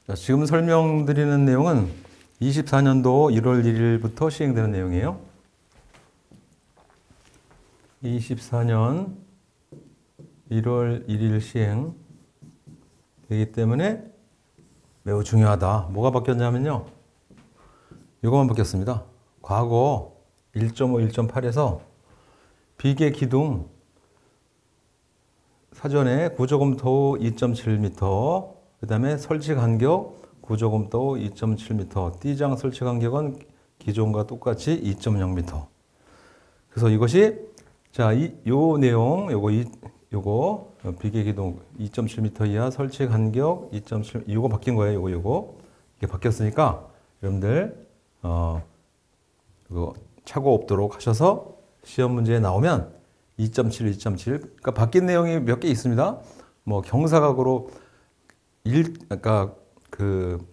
자, 지금 설명드리는 내용은 24년도 1월 1일부터 시행되는 내용이에요. 24년 1월 1일 시행 되기 때문에 매우 중요하다. 뭐가 바뀌었냐면요. 이것만 바뀌었습니다. 과거 1.5, 1.8에서 비계 기둥 사전에 구조검토 2.7m, 그 다음에 설치 간격 구조검토 2.7m, 띠장 설치 간격은 기존과 똑같이 2.0m. 그래서 이것이 자, 요 내용, 요거 비계 기둥 2.7m 이하 설치 간격 2.7, 요거 바뀐 거예요. 요거 이게 바뀌었으니까 여러분들 그거 착오 없도록 하셔서 시험 문제에 나오면 2.7, 2.7. 그러니까 바뀐 내용이 몇 개 있습니다. 뭐 경사각으로 그러니까 그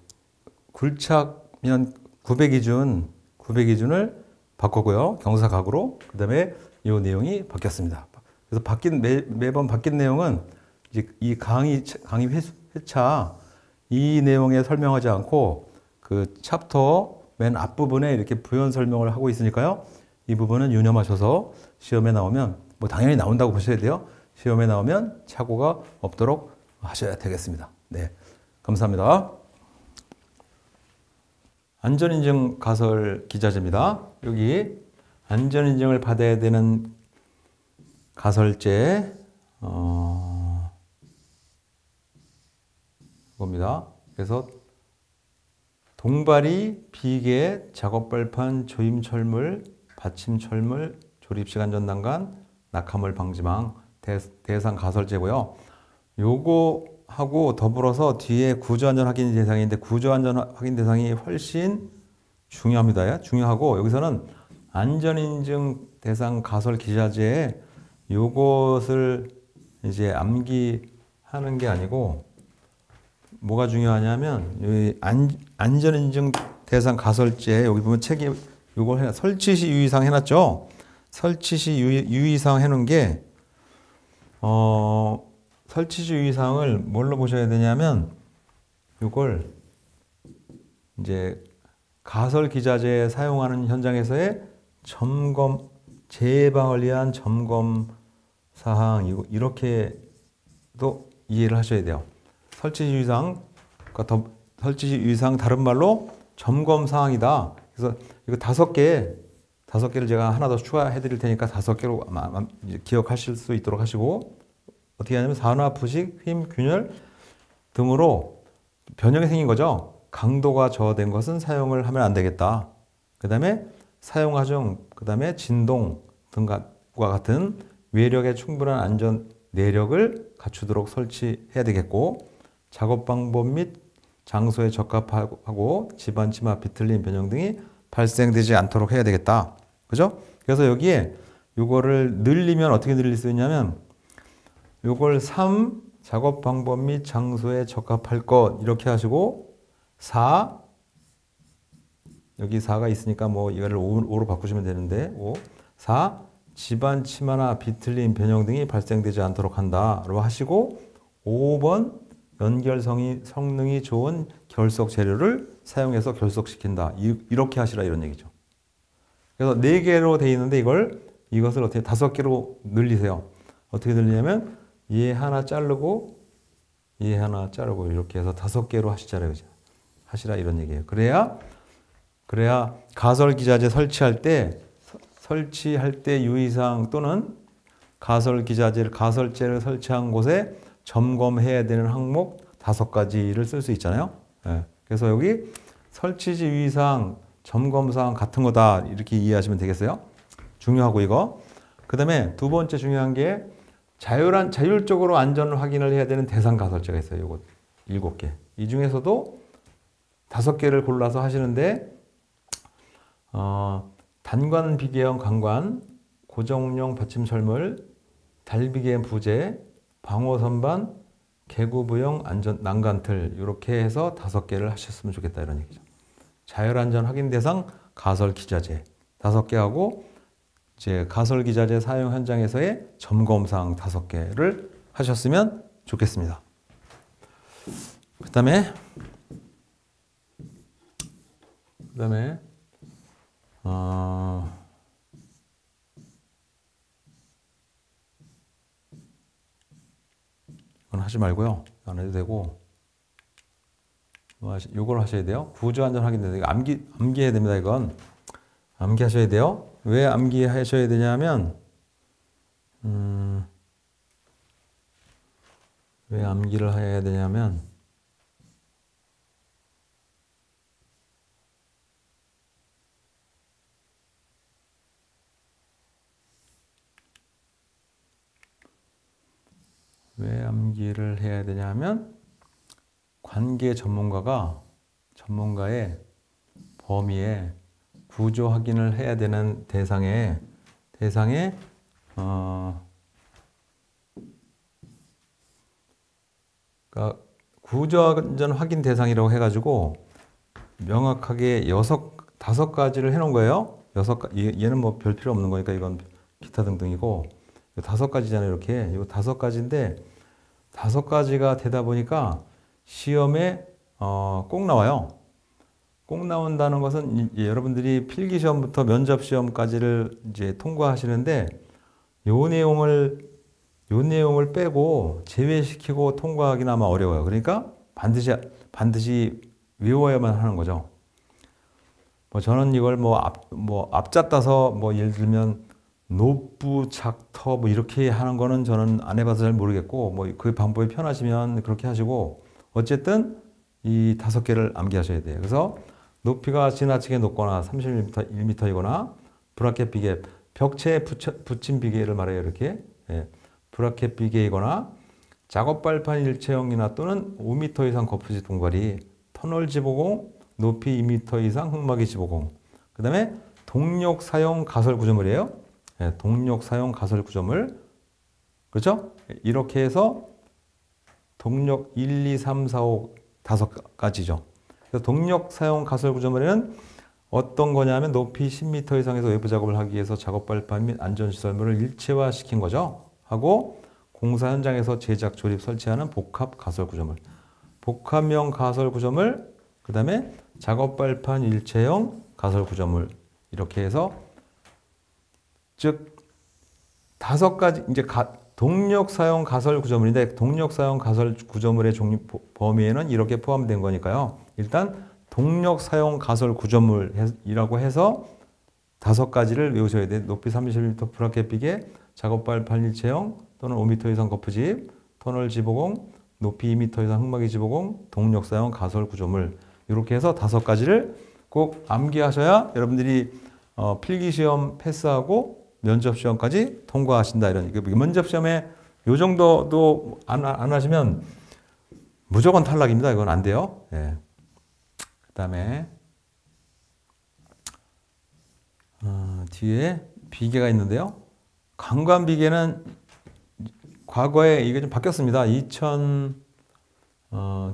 굴착면 900 기준을 바꿨고요. 경사각으로. 그다음에 이 내용이 바뀌었습니다. 그래서 매번 바뀐 내용은 이제 이 강의 회차 이 내용에 설명하지 않고 그 챕터 맨 앞부분에 이렇게 부연 설명을 하고 있으니까요. 이 부분은 유념하셔서 시험에 나오면 뭐 당연히 나온다고 보셔야 돼요. 시험에 나오면 착오가 없도록 하셔야 되겠습니다. 네, 감사합니다. 안전인증 가설 기자재입니다. 여기 안전인증을 받아야 되는 가설재 이겁니다. 그래서 동바리, 비계, 작업발판, 조임철물, 받침철물, 조립식 안전난간, 낙하물 방지망, 대상 가설재고요. 요거하고 더불어서 뒤에 구조안전 확인 대상인데 구조안전 확인 대상이 훨씬 중요합니다. 중요하고 여기서는 안전인증 대상 가설 기자재에 요것을 이제 암기하는 게 아니고 뭐가 중요하냐면 이 안전인증 대상 가설재 여기 보면 책이 요걸 설치시 유의사항 해놨죠. 설치시 유의사항 해놓은 게 설치시 유의사항을 뭘로 보셔야 되냐면 요걸 이제 가설 기자재에 사용하는 현장에서의 점검 재방을 위한 점검 사항 이렇게도 이해를 하셔야 돼요. 설치시 유의사항 그러니까 설치시 유의사항 다른 말로 점검 사항이다. 그래서 이거 5개를 제가 하나 더 추가해 드릴 테니까 5개로 기억하실 수 있도록 하시고 어떻게 하냐면 산화, 부식, 휨, 균열 등으로 변형이 생긴 거죠. 강도가 저하된 것은 사용을 하면 안 되겠다. 그 다음에 사용화 중, 그 다음에 진동 등과 같은 외력에 충분한 안전 내력을 갖추도록 설치해야 되겠고 작업 방법 및 장소에 적합하고 집안 침하, 비틀림, 변형 등이 발생되지 않도록 해야 되겠다. 그죠? 그래서 여기에 요거를 늘리면 어떻게 늘릴 수 있냐면 요걸 3 작업 방법 및 장소에 적합할 것 이렇게 하시고 4 여기 4가 있으니까 뭐 이거를 5로 바꾸시면 되는데 4 집안 침하나 비틀림, 변형 등이 발생되지 않도록 한다로 하시고 5번 연결 성능이 좋은 결석 재료를 사용해서 결석시킨다. 이렇게 하시라 이런 얘기죠. 그래서 4개로 되어 있는데 이것을 어떻게 5개로 늘리세요. 어떻게 늘리냐면 얘 하나 자르고 얘 하나 자르고 이렇게 해서 5개로 하시라 이런 얘기예요. 그래야 가설 기자재 설치할 때 유의사항 또는 가설재를 설치한 곳에 점검해야 되는 항목 5가지를 쓸 수 있잖아요. 네. 그래서 여기 설치지 유의사항, 점검사항 같은 거다 이렇게 이해하시면 되겠어요. 중요하고 이거. 그 다음에 두 번째 중요한 게 자율적으로 안전 확인을 해야 되는 대상 가설재가 있어요. 요거 7개. 이 중에서도 5개를 골라서 하시는데 단관 비계형 강관, 고정용 받침철물, 달비계 부재, 방호 선반, 개구부형 안전 난간틀 이렇게 해서 5개를 하셨으면 좋겠다 이런 얘기죠. 자율안전 확인 대상 가설 기자재 5개 하고 이제 가설 기자재 사용 현장에서의 점검 사항 5개를 하셨으면 좋겠습니다. 그다음에 그 다음에 이건 하지 말고요. 안 해도 되고 요걸 하셔야 돼요. 구조 안전 확인되는 거 암기해야 됩니다. 이건 암기하셔야 돼요. 왜 암기하셔야 되냐면 왜 암기를 해야 되냐면 왜 암기를 해야 되냐면 관계 전문가의 범위에 구조 확인을 해야 되는 대상에 그러니까 구조 안전 확인 대상이라고 해가지고 명확하게 5가지를 해놓은 거예요. 얘는 뭐 별 필요 없는 거니까 이건 기타 등등이고 5가지잖아요. 이렇게 이 5가지인데 5가지가 되다 보니까 시험에 꼭 나와요. 꼭 나온다는 것은 여러분들이 필기 시험부터 면접 시험까지를 이제 통과하시는데 요 내용을 빼고 제외시키고 통과하기는 아마 어려워요. 그러니까 반드시 외워야만 하는 거죠. 뭐 저는 이걸 앞잡다서 뭐 예를 들면 노부 작터 뭐 이렇게 하는 거는 저는 안 해봐서 잘 모르겠고 뭐 그 방법이 편하시면 그렇게 하시고 어쨌든 이 5개를 암기하셔야 돼요. 그래서 높이가 지나치게 높거나 30mm1m이거나 브라켓 비계, 벽체에 붙인 비계를 말해요. 이렇게 브라켓 비계이거나 작업 발판 일체형이나 또는 5m 이상 거푸집 동과리, 터널 지보공, 높이 2m 이상 흙막이 지보공, 그 다음에 동력 사용 가설 구조물이에요. 동력 사용 가설 구조물. 그렇죠? 이렇게 해서 동력 1, 2, 3, 4, 5, 5가지죠. 그래서 동력 사용 가설 구조물에는 어떤 거냐면 높이 10m 이상에서 외부 작업을 하기 위해서 작업 발판 및 안전시설물을 일체화시킨 거죠. 하고 공사 현장에서 제작, 조립, 설치하는 복합 가설 구조물. 복합형 가설 구조물, 그 다음에 작업 발판 일체형 가설 구조물. 이렇게 해서 즉 5가지 이제 동력 사용 가설 구조물인데 동력 사용 가설 구조물의 종류 범위에는 이렇게 포함된 거니까요. 일단 동력 사용 가설 구조물이라고 해서 5가지를 외우셔야 돼요. 높이 30mm 브라켓 비계, 작업 발판 일체형 또는 5m 이상 거푸집, 터널 지보공, 높이 2m 이상 흙막이 지보공, 동력 사용 가설 구조물. 이렇게 해서 5가지를 꼭 암기하셔야 여러분들이 필기시험 패스하고 면접시험까지 통과하신다. 이런 면접시험에 요 정도도 안 하시면 무조건 탈락입니다. 이건 안 돼요. 예. 그 다음에 뒤에 비계가 있는데요. 강관 비계는 과거에 이게 좀 바뀌었습니다.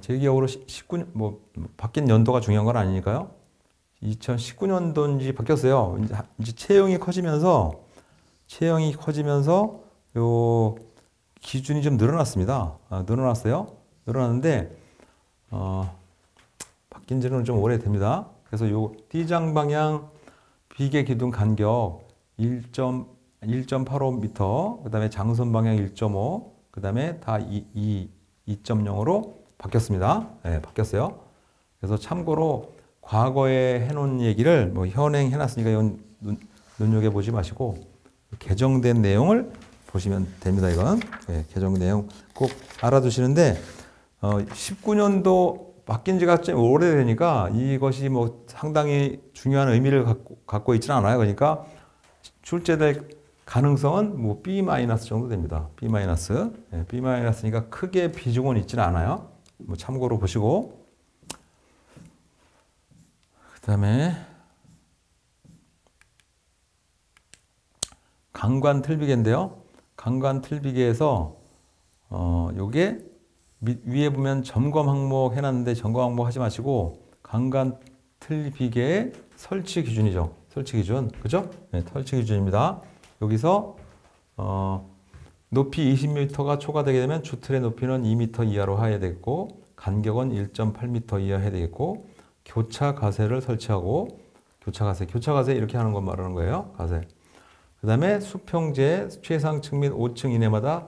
제 기억으로 19년 바뀐 연도가 중요한 건 아니니까요. 2019년도인지 바뀌었어요. 이제 체형이 커지면서 요 기준이 좀 늘어났습니다. 늘어났는데 바뀐 지는 좀 오래됩니다. 그래서 요 띠장 방향 비계 기둥 간격 1.85m, 그 다음에 장선 방향 1.5, 그 다음에 다 2.0으로 바뀌었습니다. 네, 바뀌었어요. 그래서 참고로 과거에 해놓은 얘기를 뭐 현행 해놨으니까 이건 눈여겨보지 마시고 개정된 내용을 보시면 됩니다. 이건 네, 개정 내용 꼭 알아두시는데 19년도 바뀐 지가 좀 오래되니까 이것이 뭐 상당히 중요한 의미를 갖고 있지는 않아요. 그러니까 출제될 가능성은 뭐 B- 정도 됩니다. B-. 네, B-니까 크게 비중은 있지는 않아요. 뭐 참고로 보시고. 그 다음에 강관 틀비계인데요. 강관 틀비계에서 요게 위에 보면 점검 항목 해놨는데 점검 항목 하지 마시고 강관 틀비계의 설치 기준이죠. 설치 기준. 그죠? 네, 설치 기준입니다. 여기서 높이 20m가 초과되게 되면 주틀의 높이는 2m 이하로 해야 되겠고 간격은 1.8m 이하 해야 되겠고 교차 가세를 설치하고 교차 가세 이렇게 하는 것 말하는 거예요. 가세. 그 다음에 수평제 최상층 및 5층 이내마다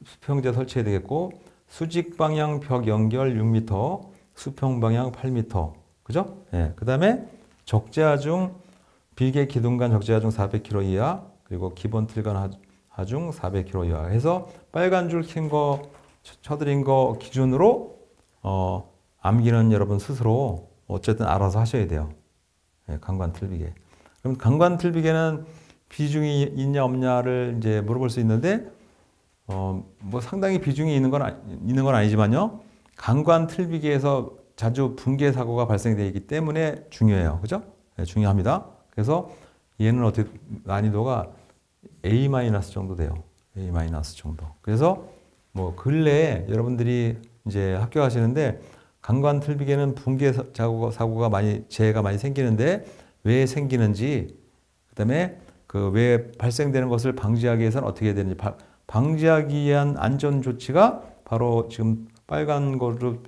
수평제 설치해야 되겠고 수직 방향 벽 연결 6m, 수평 방향 8m. 그죠? 예. 그 다음에 적재하중 비계 기둥간 적재하중 400km 이하 그리고 기본 틀간 하중 400km 이하 해서 빨간 줄 킨 거 쳐드린 거 기준으로 암기는 여러분 스스로 어쨌든 알아서 하셔야 돼요. 예, 강관 틀비계. 그럼 강관 틀비계는 비중이 있냐 없냐를 이제 물어볼 수 있는데 뭐 상당히 비중이 있는 건 아니지만요. 강관 틀비계에서 자주 붕괴 사고가 발생되기 때문에 중요해요. 그죠? 네, 중요합니다. 그래서 얘는 어떻게 난이도가 A- 정도 돼요. A- 정도. 그래서 뭐 근래에 여러분들이 이제 학교 가시는데 강관 틀비계는 붕괴 사고가 재해가 많이 생기는데 왜 생기는지 그다음에 그 왜 발생되는 것을 방지하기 위해서는 어떻게 해야 되는지 방지하기 위한 안전 조치가 바로 지금 빨간 거로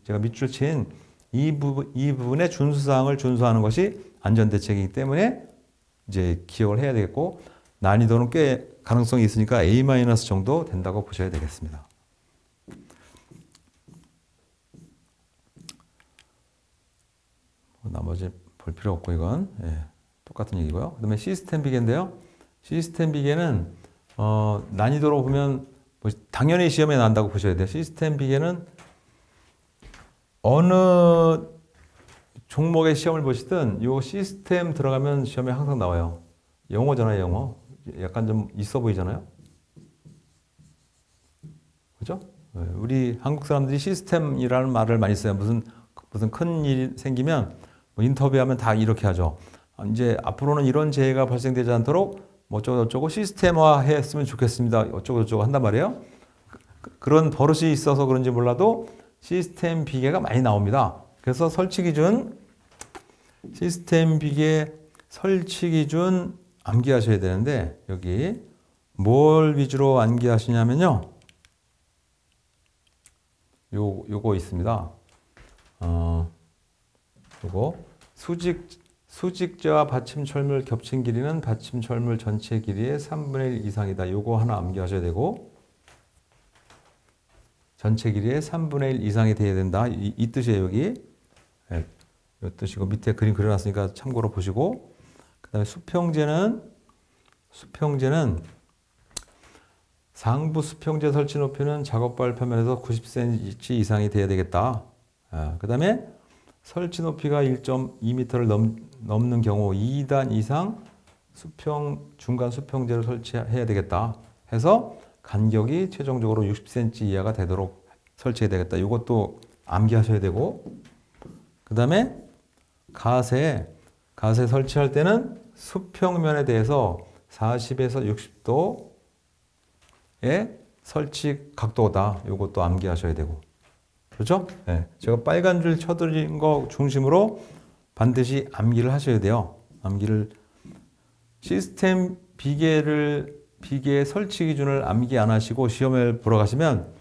제가 밑줄 친 이 부분의 준수사항을 준수하는 것이 안전대책이기 때문에 이제 기억을 해야 되겠고 난이도는 꽤 가능성이 있으니까 A- 정도 된다고 보셔야 되겠습니다. 나머지 볼 필요 없고 이건 똑같은 얘기고요. 그 다음에 시스템 비계인데요. 시스템 비계는 난이도로 보면 뭐 당연히 시험에 난다고 보셔야 돼요. 시스템 비계는 어느 종목의 시험을 보시든 이 시스템 들어가면 시험에 항상 나와요. 영어잖아요, 영어. 약간 좀 있어 보이잖아요. 그죠? 우리 한국 사람들이 시스템이라는 말을 많이 써요. 무슨 큰 일이 생기면 뭐 인터뷰하면 다 이렇게 하죠. 이제 앞으로는 이런 재해가 발생되지 않도록 뭐 어쩌고 시스템화 했으면 좋겠습니다. 어쩌고 한단 말이에요. 그런 버릇이 있어서 그런지 몰라도 시스템 비계가 많이 나옵니다. 그래서 설치 기준, 시스템 비계 설치 기준 암기하셔야 되는데 여기 뭘 위주로 암기하시냐면요. 요거 있습니다. 요거 수직재와 받침철물 겹친 길이는 받침철물 전체 길이의 3분의 1 이상이다. 요거 하나 암기하셔야 되고 전체 길이의 3분의 1 이상이 돼야 된다. 이 뜻이에요, 여기. 네, 이 뜻이고 밑에 그림 그려놨으니까 참고로 보시고 그 다음에 수평제는 상부 수평제 설치 높이는 작업발 표면에서 90cm 이상이 돼야 되겠다. 그 다음에 설치 높이가 1.2m를 넘는 경우 2단 이상 중간 수평제를 설치해야 되겠다. 해서 간격이 최종적으로 60cm 이하가 되도록 설치해야 되겠다. 이것도 암기하셔야 되고 그 다음에 가세 설치할 때는 수평면에 대해서 40에서 60도의 설치 각도다. 이것도 암기하셔야 되고 그렇죠? 네. 제가 빨간 줄 쳐드린 거 중심으로 반드시 암기를 하셔야 돼요. 시스템 비계 설치 기준을 암기 안 하시고 시험을 보러 가시면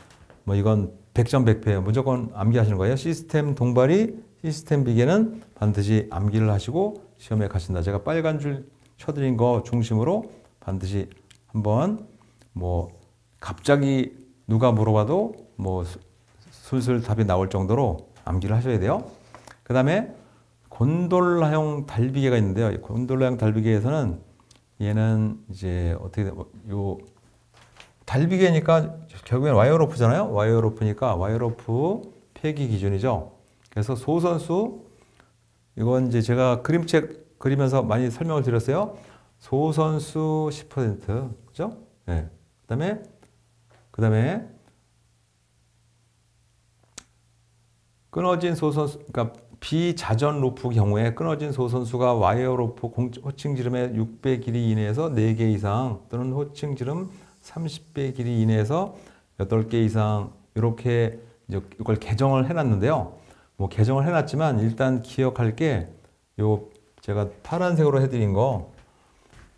뭐 이건 100점 100패예요. 무조건 암기하시는 거예요. 시스템 동발이 시스템 비계는 반드시 암기를 하시고 시험에 가신다. 제가 빨간 줄 쳐드린 거 중심으로 반드시 한번 뭐 갑자기 누가 물어봐도 뭐 술술 답이 나올 정도로 암기를 하셔야 돼요. 그 다음에 곤돌라형 달비계가 있는데요. 곤돌라형 달비계에서는 얘는 이제 어떻게 요 달비계니까 결국엔 와이어로프잖아요. 와이어로프니까 와이어로프 폐기 기준이죠. 그래서 소선수 이건 이제 제가 그림책 그리면서 많이 설명을 드렸어요. 소선수 10% 그죠? 네. 그다음에 끊어진 소선수 그러니까 비자전 로프 경우에 끊어진 소선수가 와이어 로프 호칭 지름의 6배 길이 이내에서 4개 이상 또는 호칭 지름 30배 길이 이내에서 8개 이상 이렇게 이걸 개정을 해놨는데요. 뭐 개정을 해놨지만 일단 기억할 게 요 제가 파란색으로 해드린 거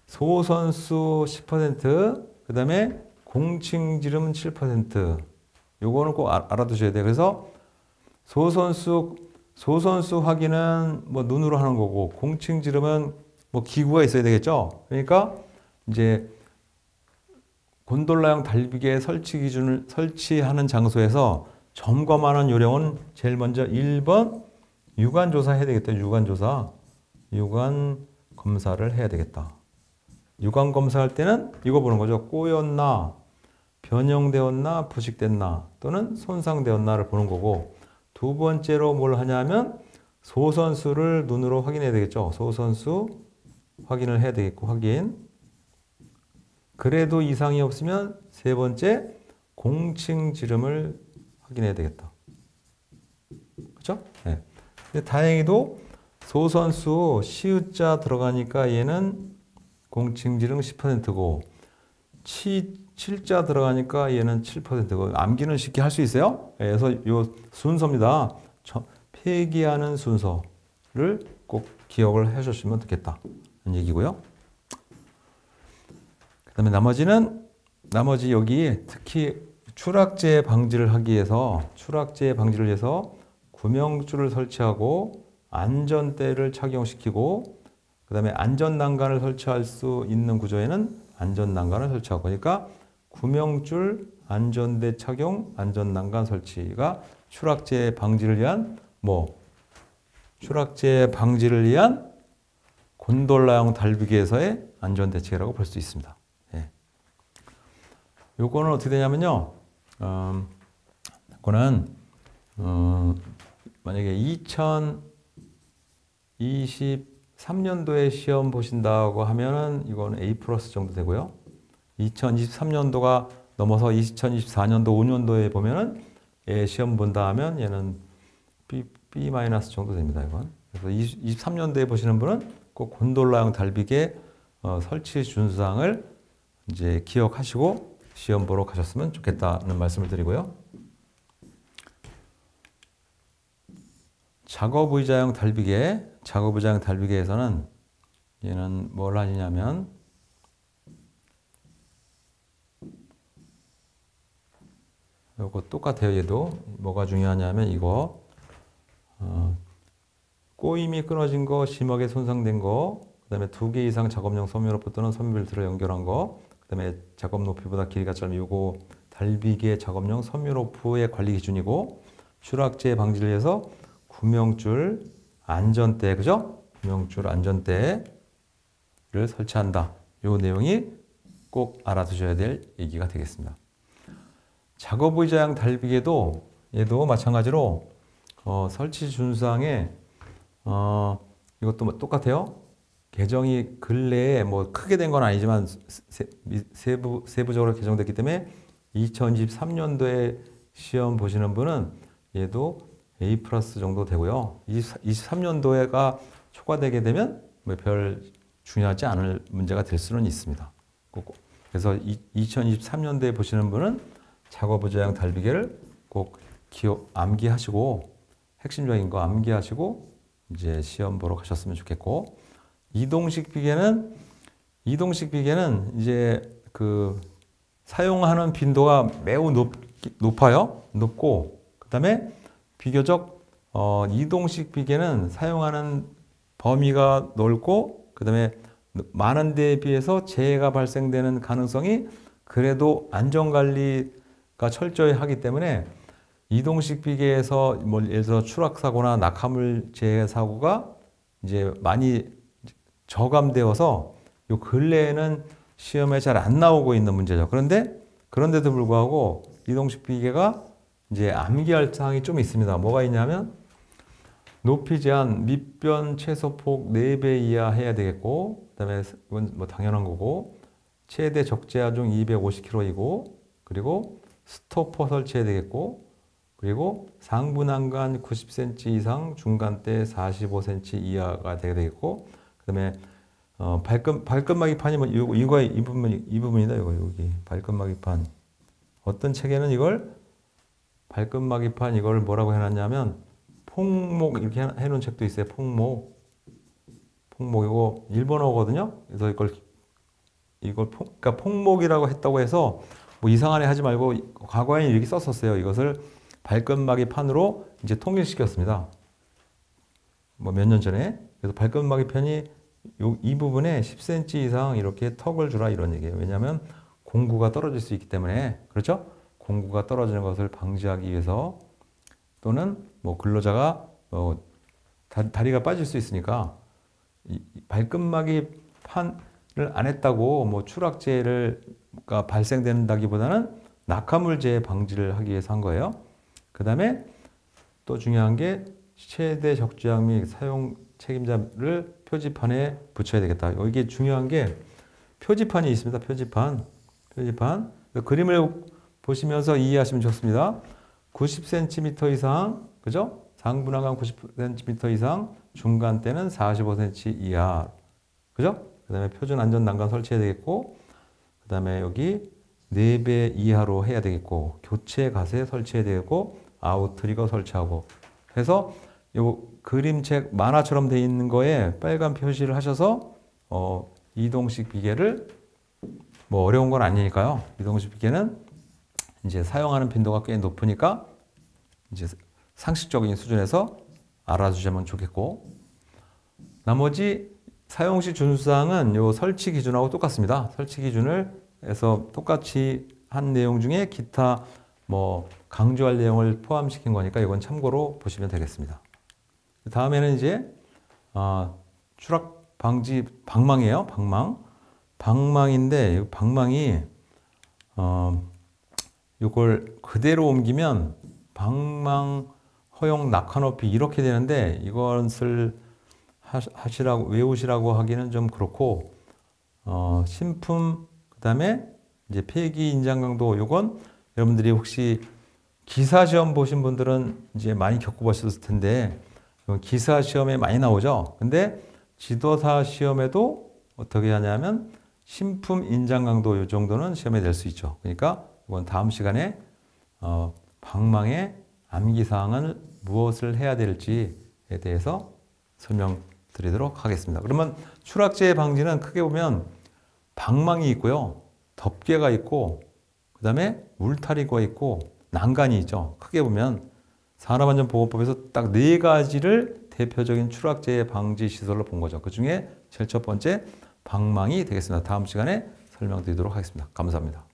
소선수 10% 그 다음에 공칭 지름 7% 요거는 꼭 알아두셔야 돼요. 그래서 소선수 소선수 확인은 뭐 눈으로 하는 거고 공칭 지름은 뭐 기구가 있어야 되겠죠. 그러니까 이제 곤돌라형 달비개 설치 기준을 설치하는 장소에서 점검하는 요령은 제일 먼저 1번 유관 조사해야 되겠다. 유관 조사. 유관 검사를 해야 되겠다. 유관 검사할 때는 이거 보는 거죠. 꼬였나, 변형되었나, 부식됐나, 또는 손상되었나를 보는 거고, 두 번째로 뭘 하냐면 소선수를 눈으로 확인해야 되겠죠. 소선수 확인을 해야 되겠고, 확인. 그래도 이상이 없으면 세 번째 공칭 지름을 확인해야 되겠다. 그렇죠? 네. 근데 다행히도 소선수 시우자 들어가니까 얘는 공칭 지름 10%고 7자 들어가니까 얘는 7%고 암기는 쉽게 할 수 있어요. 그래서 이 순서입니다. 폐기하는 순서를 꼭 기억을 해주시면 좋겠다. 이런 얘기고요. 그 다음에 나머지 여기 특히 추락재 방지를 하기 위해서 구명줄을 설치하고 안전대를 착용시키고 그 다음에 안전난간을 설치할 수 있는 구조에는 안전난간을 설치하고 그러니까 구명줄, 안전대 착용, 안전난간 설치가 추락재 방지를 위한 곤돌라형 달비기에서의 안전대책이라고 볼 수 있습니다. 예. 요거는 어떻게 되냐면요. 요거는 만약에 2023년도에 시험 보신다고 하면은 이거는 A+ 정도 되고요. 2023년도가 넘어서 2024년도, 5년도에 보면은 시험 본다 하면 얘는 B- 정도 됩니다. 이건. 그래서 23년도에 보시는 분은 꼭 곤돌라형 달비개 설치 준수사항을 이제 기억하시고 시험 보러 가셨으면 좋겠다는 말씀을 드리고요. 작업의자형 달비개에서는 얘는 뭘 하냐면 요거 똑같아요. 얘도 뭐가 중요하냐면 이거 꼬임이 끊어진 거, 심하게 손상된 거, 그 다음에 2개 이상 작업용 섬유로프 또는 섬유벨트를 연결한 거, 그 다음에 작업 높이보다 길이가 짧은 요거 달비개 작업용 섬유로프의 관리 기준이고 추락재 방지를 위해서 구명줄 안전대, 그죠? 구명줄 안전대를 설치한다. 요 내용이 꼭 알아두셔야 될 얘기가 되겠습니다. 작업의자형 달비개도 얘도 마찬가지로 설치 준수사항에 이것도 똑같아요. 개정이 근래에 뭐 크게 된 건 아니지만 세부적으로 개정됐기 때문에 2023년도에 시험 보시는 분은 얘도 A+ 정도 되고요. 23년도에가 초과되게 되면 뭐 별 중요하지 않을 문제가 될 수는 있습니다. 그래서 2023년도에 보시는 분은 작업의자형 달비개를 꼭 암기하시고 핵심적인 거 암기하시고 이제 시험 보러 가셨으면 좋겠고 이동식 비계는 이제 그 사용하는 빈도가 매우 높고 그다음에 비교적 이동식 비계는 사용하는 범위가 넓고 그다음에 많은 데에 비해서 재해가 발생되는 가능성이 그래도 안전관리가 철저히 하기 때문에 이동식 비계에서 뭐 예를 들어 추락 사고나 낙하물 재해 사고가 이제 많이 저감되어서 요 근래에는 시험에 잘 안 나오고 있는 문제죠. 그런데도 불구하고 이동식 비계가 이제 암기할 사항이 좀 있습니다. 뭐가 있냐면 높이 제한 밑변 최소폭 4배 이하 해야 되겠고 그다음에 이건 뭐 당연한 거고 최대 적재하중 250kg이고 그리고 스토퍼 설치해야 되겠고 그리고 상부 난간 90cm 이상 중간대 45cm 이하가 돼야 되겠고 그다음에 발끈막이판이 뭐 이 부분이다. 이거 여기 발끈막이판. 어떤 책에는 이걸 발끈막이판 이걸 뭐라고 해놨냐면 폭목 이렇게 해놓은 책도 있어요. 폭목 이거 일본어거든요. 그래서 그러니까 폭목이라고 했다고 해서 뭐 이상한 애 하지 말고 과거에는 이렇게 썼었어요. 이것을 발끈막이판으로 이제 통일시켰습니다. 뭐 몇 년 전에. 그래서 발끝마개 편이 이 부분에 10cm 이상 이렇게 턱을 주라 이런 얘기예요. 왜냐하면 공구가 떨어질 수 있기 때문에. 그렇죠? 공구가 떨어지는 것을 방지하기 위해서 또는 뭐 근로자가 다리가 빠질 수 있으니까 이 발끝마개 판을 안 했다고 뭐 추락재가 발생된다기보다는 낙하물재 방지를 하기 위해서 한 거예요. 그 다음에 또 중요한 게 최대 적재량 및 사용 책임자를 표지판에 붙여야 되겠다. 이게 중요한 게 표지판이 있습니다. 표지판. 그림을 보시면서 이해하시면 좋습니다. 90cm 이상, 그죠? 상분화감 90cm 이상, 중간대는 45cm 이하, 그죠? 그 다음에 표준 안전 난간 설치해야 되겠고, 그 다음에 여기 4배 이하로 해야 되겠고, 교체 가세 설치해야 되겠고, 아웃 트리거 설치하고 해서 요 그림책 만화처럼 돼 있는 거에 빨간 표시를 하셔서 이동식 비계를 뭐 어려운 건 아니니까요. 이동식 비계는 이제 사용하는 빈도가 꽤 높으니까 이제 상식적인 수준에서 알아주시면 좋겠고, 나머지 사용 시 준수사항은 요 설치 기준하고 똑같습니다. 설치 기준을 해서 똑같이 한 내용 중에 기타 뭐 강조할 내용을 포함시킨 거니까 이건 참고로 보시면 되겠습니다. 다음에는 이제 추락 방지 방망이에요. 방망인데 방망이 이걸 그대로 옮기면 방망 허용 낙하 높이 이렇게 되는데 이것을 하시라고 외우시라고 하기는 좀 그렇고 신품 그다음에 이제 폐기 인장 강도 요건 여러분들이 혹시 기사 시험 보신 분들은 이제 많이 겪어보셨을 텐데 기사 시험에 많이 나오죠. 근데 지도사 시험에도 어떻게 하냐면 신품 인장 강도 요 정도는 시험에 낼 수 있죠. 그러니까 이건 다음 시간에 방망의 암기 사항은 무엇을 해야 될지에 대해서 설명드리도록 하겠습니다. 그러면 추락재 방지는 크게 보면 방망이 있고요, 덮개가 있고, 그 다음에 울타리가 있고, 난간이 있죠. 크게 보면 산업안전보건법에서 딱 4가지를 대표적인 추락재 방지 시설로 본 거죠. 그 중에 제일 첫 번째 방망이 되겠습니다. 다음 시간에 설명드리도록 하겠습니다. 감사합니다.